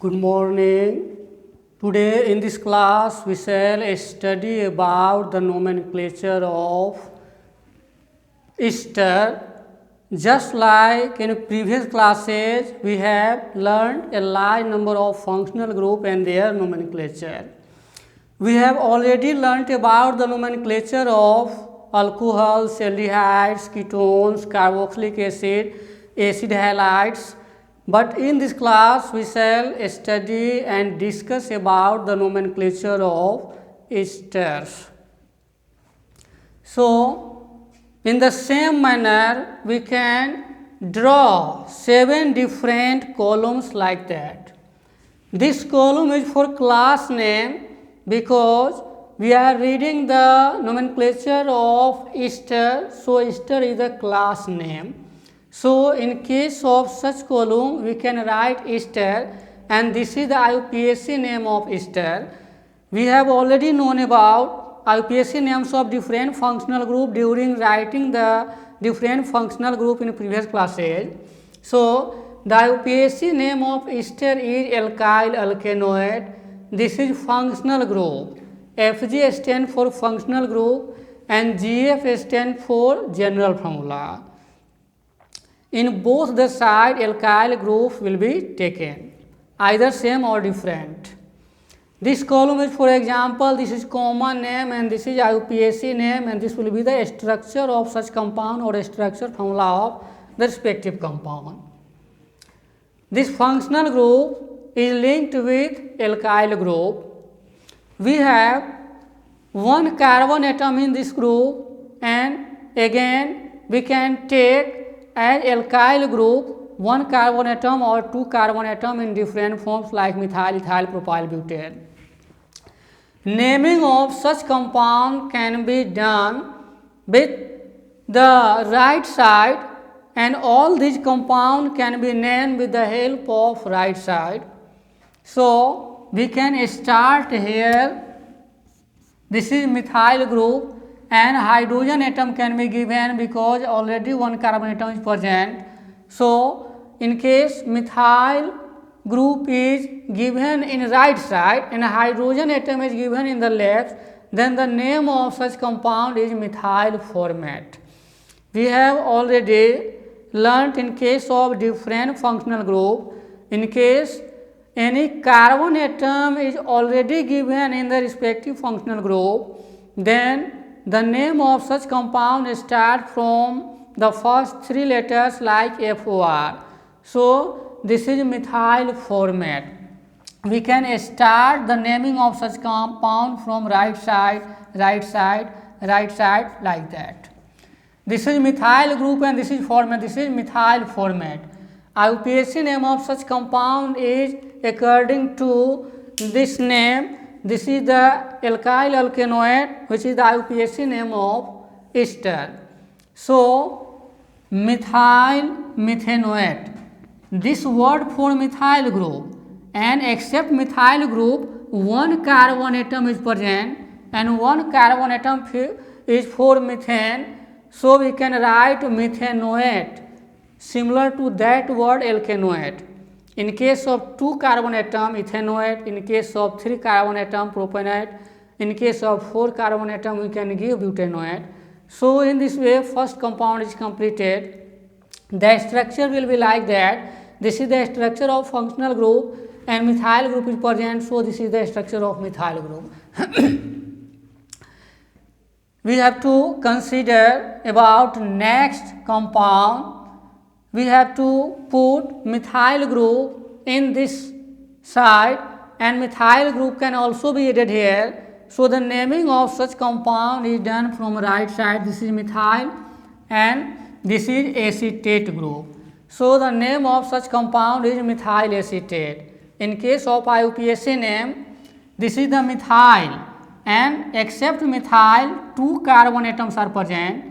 Good morning. Today in this class we shall study about the nomenclature of ester. Just like in previous classes we have learned a large number of functional group and their nomenclature. We have already learnt about the nomenclature of alcohols, aldehydes, ketones, carboxylic acid, acid halides. But in this class we shall study and discuss about the nomenclature of esters. So, in the same manner we can draw 7 different columns like that. This column is for class name because we are reading the nomenclature of ester, so ester is a class name. So, in case of such column, we can write ester, and this is the IUPAC name of ester. We have already known about IUPAC names of different functional group during writing the different functional group in previous classes. So, the IUPAC name of ester is alkyl alkanoate. This is functional group. FG stands for functional group and GF stands for general formula. In both the side, alkyl group will be taken, either same or different. This column is, for example, this is common name and this is IUPAC name, and this will be the structure of such compound or structure formula of the respective compound. This functional group is linked with alkyl group. We have one carbon atom in this group, and again we can take as alkyl group one carbon atom or two carbon atom in different forms like methyl, ethyl, propyl, butane. Naming of such compound can be done with the right side, and all these compounds can be named with the help of right side. So, we can start here. This is methyl group, and hydrogen atom can be given because already one carbon atom is present. So, in case methyl group is given in right side and hydrogen atom is given in the left, then the name of such compound is methyl formate. We have already learnt in case of different functional group, in case any carbon atom is already given in the respective functional group, then the name of such compound starts from the first 3 letters like FOR. So, this is methyl formate. We can start the naming of such compound from right side, right side, right side like that. This is methyl group and this is formate. This is methyl formate. IUPAC name of such compound is according to this name. This is the alkyl alkanoate, which is the IUPAC name of ester. So, methyl methanoate. This word for methyl group, and except methyl group, one carbon atom is present and one carbon atom is for methane. So, we can write methanoate similar to that word alkanoate. In case of 2 carbon atom, ethanoate. In case of 3 carbon atom, propanoate. In case of 4 carbon atom, we can give butanoate. So, in this way, first compound is completed. The structure will be like that. This is the structure of functional group and methyl group is present. So, this is the structure of methyl group. We have to consider about next compound. We have to put methyl group in this side, and methyl group can also be added here. So, the naming of such compound is done from right side. This is methyl and this is acetate group. So, the name of such compound is methyl acetate. In case of IUPAC name, this is the methyl, and except methyl 2 carbon atoms are present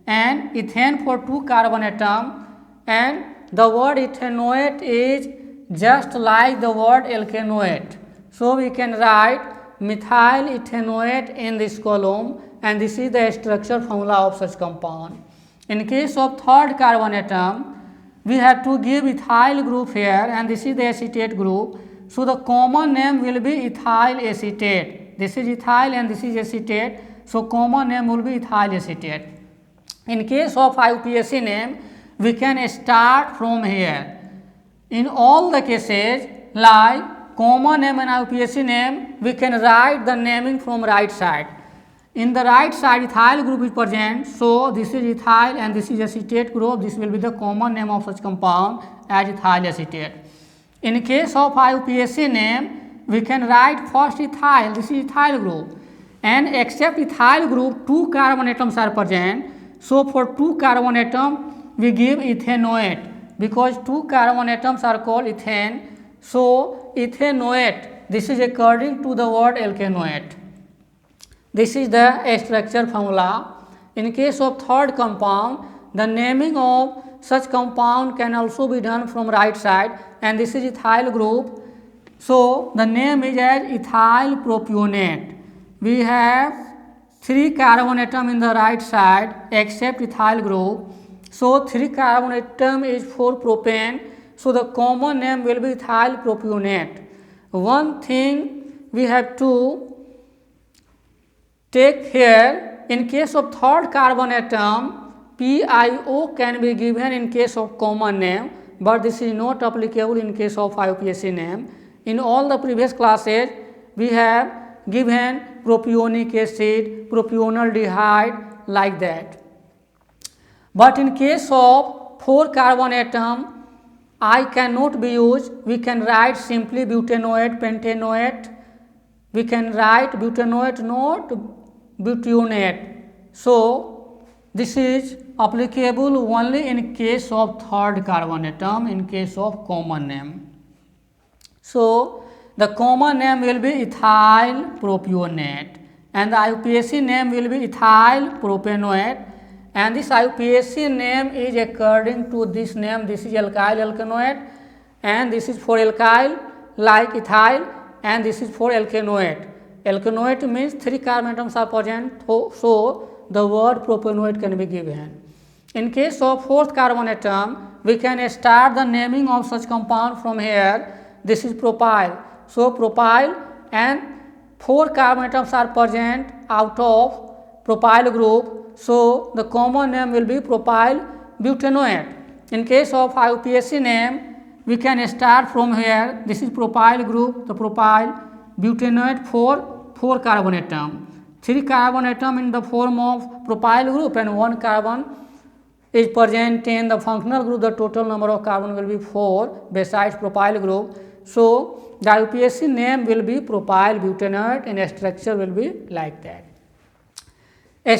and ethane for 2 carbon atom, and the word ethanoate is just like the word alkanoate. So, we can write methyl ethanoate in this column, and this is the structure formula of such compound. In case of 3rd carbon atom, we have to give ethyl group here, and this is the acetate group. So the common name will be ethyl acetate. This is ethyl and this is acetate. So common name will be ethyl acetate. In case of IUPAC name, we can start from here. In all the cases, like common name and IUPAC name, we can write the naming from right side. In the right side, ethyl group is present, so this is ethyl and this is acetate group. This will be the common name of such compound as ethyl acetate. In case of IUPAC name, we can write first ethyl, this is ethyl group, and except ethyl group, 2 carbon atoms are present. So for 2 carbon atom, we give ethanoate, because 2 carbon atoms are called ethane. So ethanoate, this is according to the word alkanoate. This is the structure formula. In case of third compound, the naming of such compound can also be done from right side, and this is ethyl group. So the name is as ethyl propionate. We have 3 carbon atom in the right side except ethyl group. So 3 carbon atom is for propane. So the common name will be ethyl propionate. One thing we have to take here, in case of third carbon atom, PiO can be given in case of common name, but this is not applicable in case of IUPAC name. In all the previous classes, we have given propionic acid, propionaldehyde, like that. But in case of 4 carbon atom, I cannot be used. We can write simply butanoate, pentanoate. We can write butanoate, not butyonate. So this is applicable only in case of third carbon atom, in case of common name. So the common name will be ethyl propionate, and the IUPAC name will be ethyl propanoate, and this IUPAC name is according to this name. This is alkyl alkanoate, and this is for alkyl like ethyl, and this is for alkanoate. Alkanoate means 3 carbon atoms are present, so the word propanoate can be given. In case of 4th carbon atom, we can start the naming of such compound from here. This is propyl. So propyl, and 4 carbon atoms are present out of propyl group. So the common name will be propyl butanoate. In case of IUPAC name, we can start from here. This is propyl group, the propyl butanoate for 4 carbon atom. 3 carbon atom in the form of propyl group and 1 carbon is present in the functional group. The total number of carbon will be 4 besides propyl group. So the IUPAC name will be propyl butanoate and structure will be like that.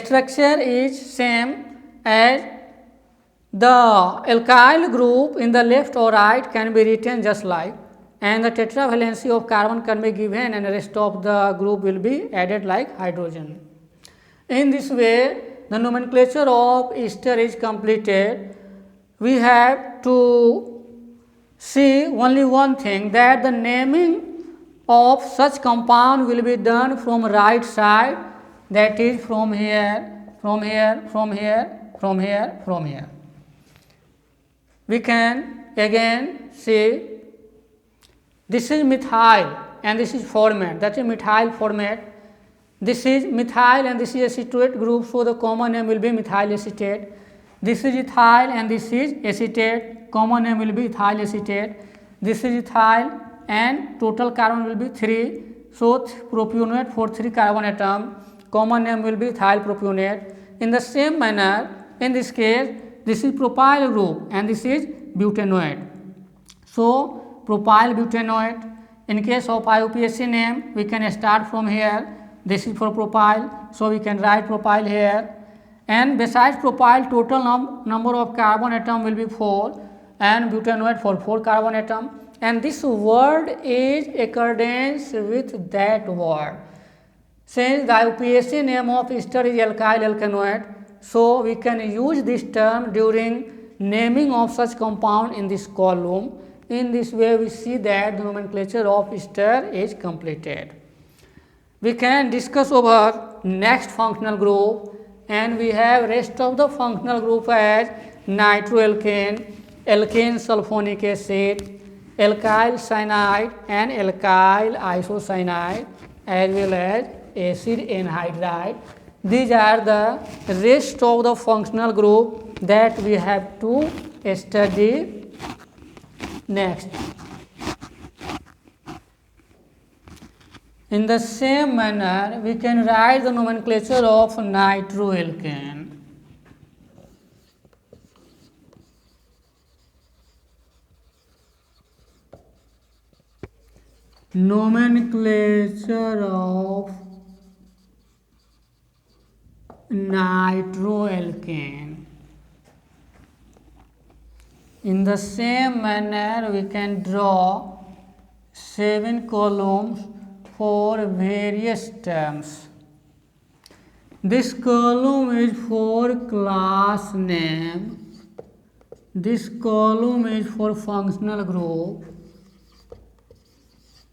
Structure is same as the alkyl group in the left or right can be written just like, and the tetravalency of carbon can be given and the rest of the group will be added like hydrogen. In this way, the nomenclature of ester is completed. We have to see only one thing, that the naming of such compound will be done from right side, that is from here, from here, from here, from here, from here. We can again see this is methyl and this is formate, that is methyl formate. This is methyl and this is acetate group, so the common name will be methyl acetate. This is ethyl and this is acetate, common name will be ethyl acetate. This is ethyl and total carbon will be 3, so propionate for 3 carbon atom, common name will be ethyl propionate. In the same manner, in this case, this is propyl group and this is butanoate. So propyl butanoate. In case of IUPAC name, we can start from here. This is for propyl, so we can write propyl here. And besides propyl, total number of carbon atom will be 4, and butanoate for 4 carbon atom. And this word is accordance with that word. Since the IUPAC name of ester is alkyl alkanoate, so we can use this term during naming of such compound in this column. In this way, we see that the nomenclature of ester is completed. We can discuss over next functional group, and we have rest of the functional group as nitroalkane, alkane sulfonic acid, alkyl cyanide and alkyl isocyanide, as well as acid anhydride. These are the rest of the functional group that we have to study next. In the same manner, we can write the nomenclature of nitroalkane. Nomenclature of nitroalkane. In the same manner, we can draw 7 columns for various terms. This column is for class name. This column is for functional group.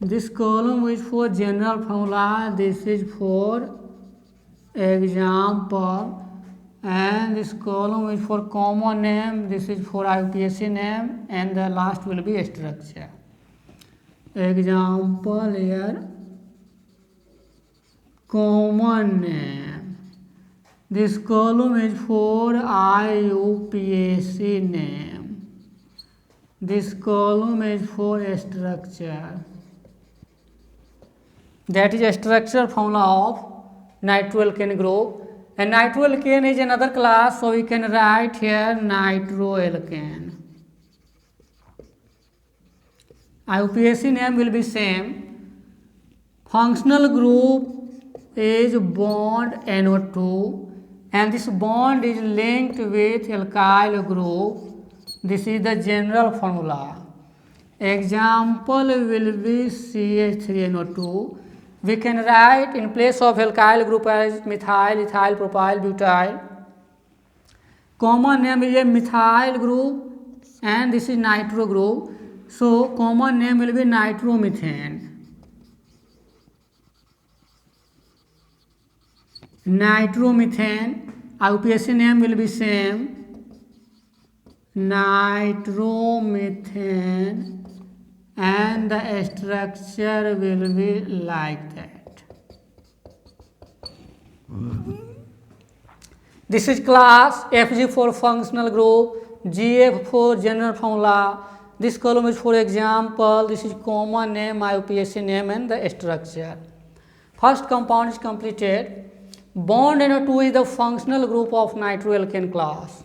This column is for general formula. This is for example. And this column is for common name. This is for IUPAC name. And the last will be structure. Example here. Common name. This column is for IUPAC name. This column is for structure. That is a structure formula of nitroalkane group. And nitroalkane is another class, so we can write here nitroalkane. IUPAC name will be same. Functional group is bond NO2, and this bond is linked with alkyl group. This is the general formula. Example will be CH3NO2. We can write in place of alkyl group as methyl, ethyl, propyl, butyl. Common name is a methyl group and this is nitro group. So common name will be nitromethane. Nitromethane, IUPAC name will be same. Nitromethane, and the structure will be like that. This is class FG for functional group, GF for general formula. This column is for example. This is common name, IUPAC name, and the structure. First compound is completed. Bond NO2 is the functional group of nitroalkane class.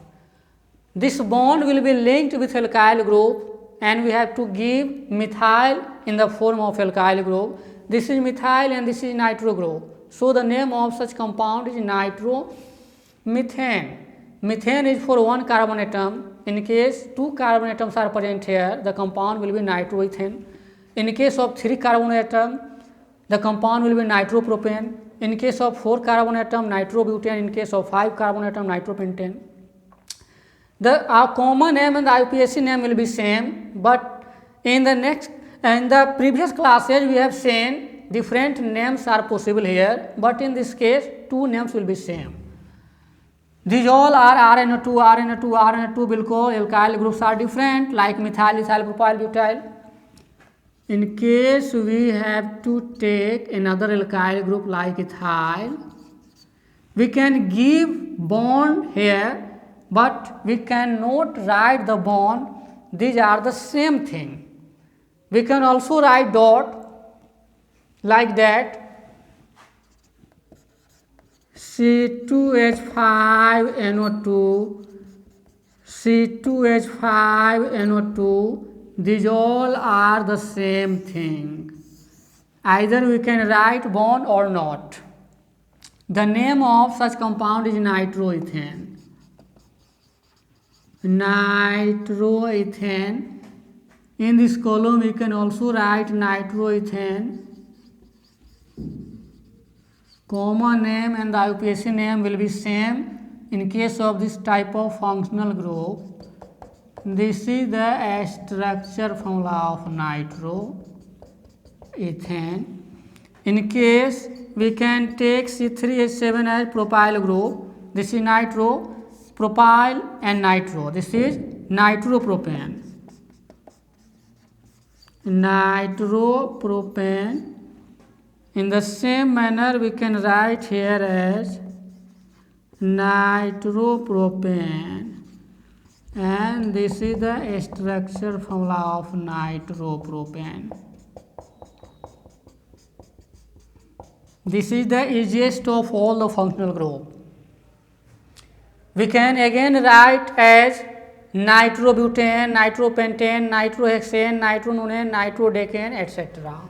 This bond will be linked with alkyl group, and we have to give methyl in the form of alkyl group. This is methyl and this is nitro group. So the name of such compound is nitromethane. Methane is for one carbon atom. In case 2 carbon atoms are present here, the compound will be nitroethane. In case of 3 carbon atom, the compound will be nitropropane. In case of 4 carbon atom, nitrobutane. In case of 5 carbon atom, nitropentane. Our common name and the IUPAC name will be same, but in the previous classes we have seen different names are possible here, but in this case 2 names will be same. These all are RNO2, RNO2, RNO2 because alkyl groups are different like methyl, ethyl, propyl, butyl. In case we have to take another alkyl group like ethyl, we can give bond here, but we cannot write the bond. These are the same thing. We can also write dot like that. C2H5NO2, C2H5NO2, these all are the same thing. Either we can write bond or not. The name of such compound is nitroethane. Nitroethane. In this column we can also write nitroethane. Common name and the IUPAC name will be same in case of this type of functional group. This is the structure formula of nitroethane. In case we can take C3H7 as propyl group. This is nitro, propyl and nitro. This is nitropropane. nitropropane. In the same manner we can write here as nitropropane, and this is the structure formula of nitropropane. This is the easiest of all the functional group. We can again write as nitrobutane, nitropentane, nitrohexane, nitrononane, nitrodecane, etc.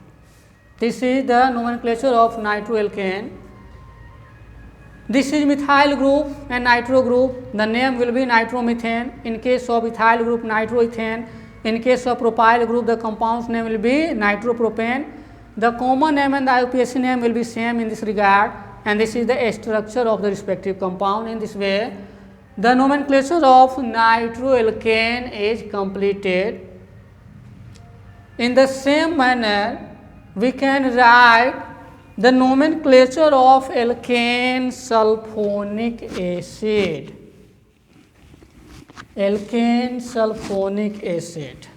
This is the nomenclature of nitroalkane. This is methyl group and nitro group. The name will be nitromethane. In case of ethyl group, nitroethane. In case of propyl group, the compound's name will be nitropropane. The common name and the IUPAC name will be same in this regard, and this is the structure of the respective compound. In this way, the nomenclature of nitroalkane is completed. In the same manner, we can write the nomenclature of alkane sulfonic acid. Alkane sulfonic acid.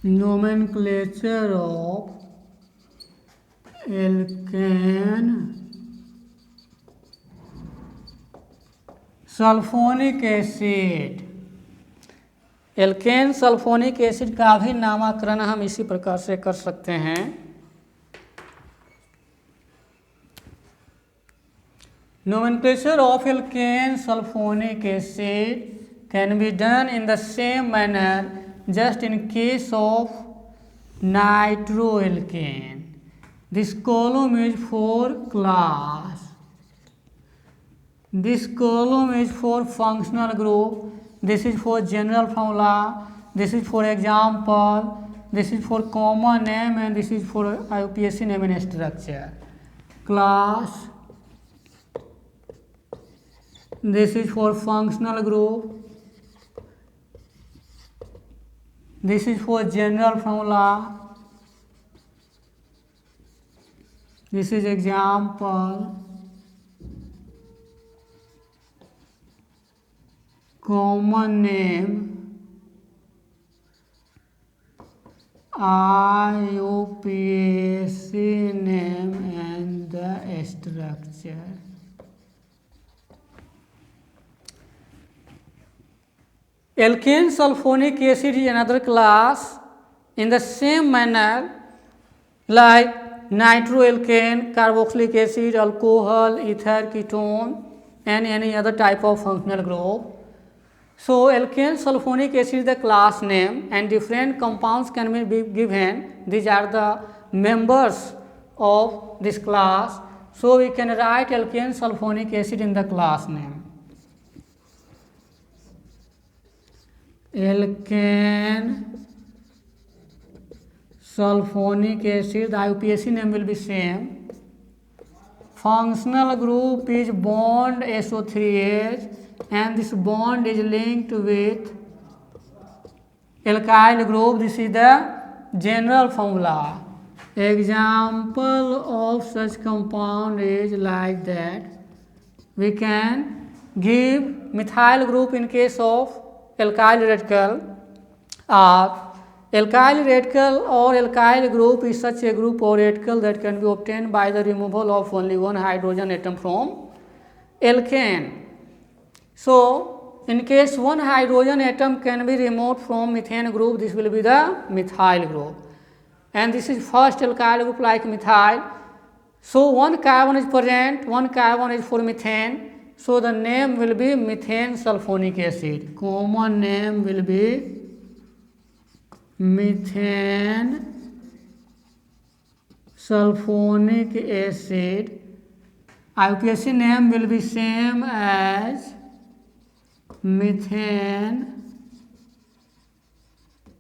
Nomenclature of alkane sulphonic acid. Alkane sulphonic acid का भी नामकरण हम इसी प्रकार से कर सकते हैं. Nomenclature of alkane sulfonic acid can be done in the same manner just in case of nitroalkane. This column is for class. This column is for functional group. This is for general formula. This is for example. This is for common name, and this is for IUPAC name and structure. Class. This is for functional group. This is for general formula. This is example. Common name. IUPAC name and the structure. Alkane sulfonic acid is another class in the same manner like nitroalkane, carboxylic acid, alcohol, ether, ketone, and any other type of functional group. So alkane sulfonic acid is the class name, and different compounds can be given. These are the members of this class. So we can write alkane sulfonic acid in the class name. Alkane sulfonic acid, the IUPAC name will be same. Functional group is bond SO3H, and this bond is linked with alkyl group. This is the general formula. Example of such compound is like that. We can give methyl group in case of alkyl radical. Alkyl radical or alkyl group is such a group or radical that can be obtained by the removal of only one hydrogen atom from alkane. So in case one hydrogen atom can be removed from methane group, this will be the methyl group. And this is first alkyl group like methyl. So one carbon is present, one carbon is for methane. So the name will be methane sulfonic acid. Common name will be methane sulfonic acid. IUPAC name will be same as methane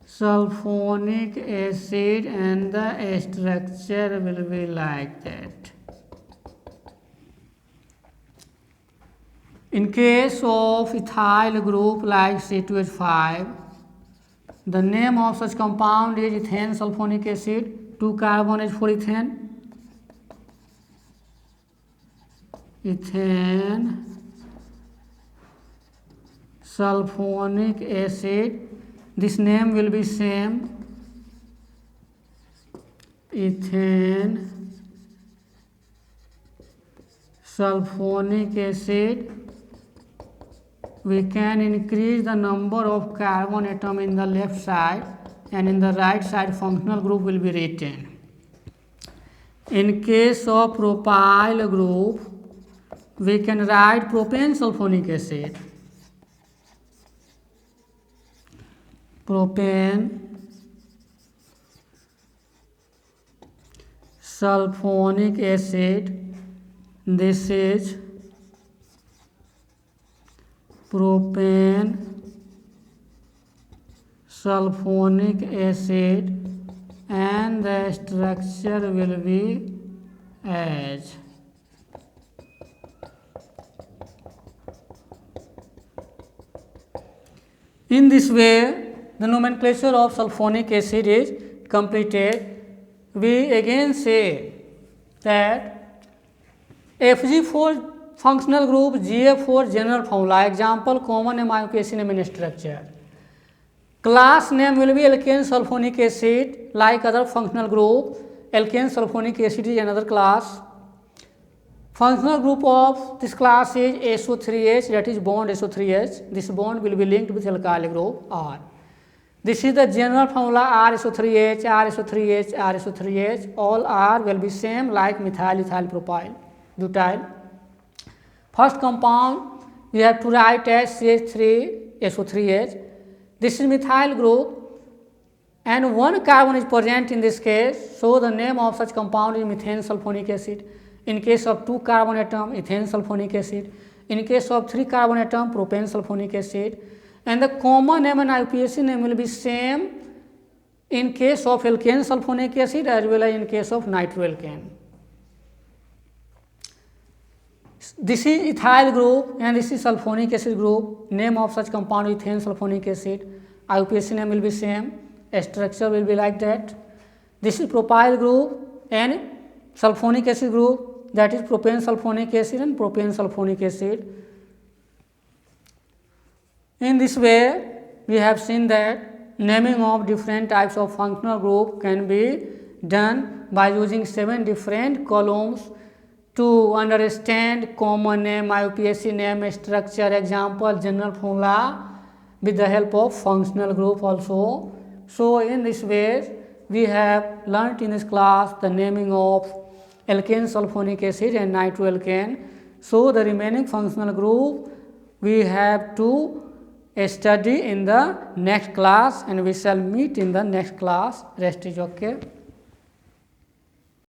sulfonic acid, and the structure will be like that. In case of ethyl group like C2H5, The name of such compound is ethane sulfonic acid. 2 carbon is for ethane. Ethane sulfonic acid. This name will be same. Ethane sulfonic acid. We can increase the number of carbon atom in the left side, and in the right side functional group will be written. In case of propyl group, we can write propane sulfonic acid. Propane sulfonic acid. This is propane sulfonic acid, and the structure will be as in this way. The nomenclature of sulfonic acid is completed. We again say that Fg4 functional group, Ga4 general formula. Example, common name IUPAC name and structure. Class name will be alkane sulfonic acid. Like other functional group, alkane sulfonic acid is another class. Functional group of this class is SO3H, that is bond SO3H. This bond will be linked with alkyl group R. This is the general formula RSO3H, RSO3H, RSO3H. All R will be same like methyl, ethyl, propyl, butyl. First compound we have to write as CH3SO3H. This is methyl group and 1 carbon is present in this case. So the name of such compound is methane sulfonic acid. In case of 2 carbon atom, ethane sulfonic acid. In case of 3 carbon atom, propane sulfonic acid. And the common name and IUPAC name will be same in case of alkane sulfonic acid as well as in case of nitroalkane. This is ethyl group and this is sulfonic acid group. Name of such compound is ethane sulfonic acid. IUPAC name will be same. Structure will be like that. This is propyl group and sulfonic acid group, that is propane sulfonic acid and propane sulfonic acid. In this way, we have seen that naming of different types of functional group can be done by using 7 different columns to understand common name, IUPAC name, structure, example, general formula with the help of functional group also. So in this way, we have learnt in this class the naming of alkane sulfonic acid and nitroalkane. So the remaining functional group we have to study in the next class, and we shall meet in the next class. Rest is okay.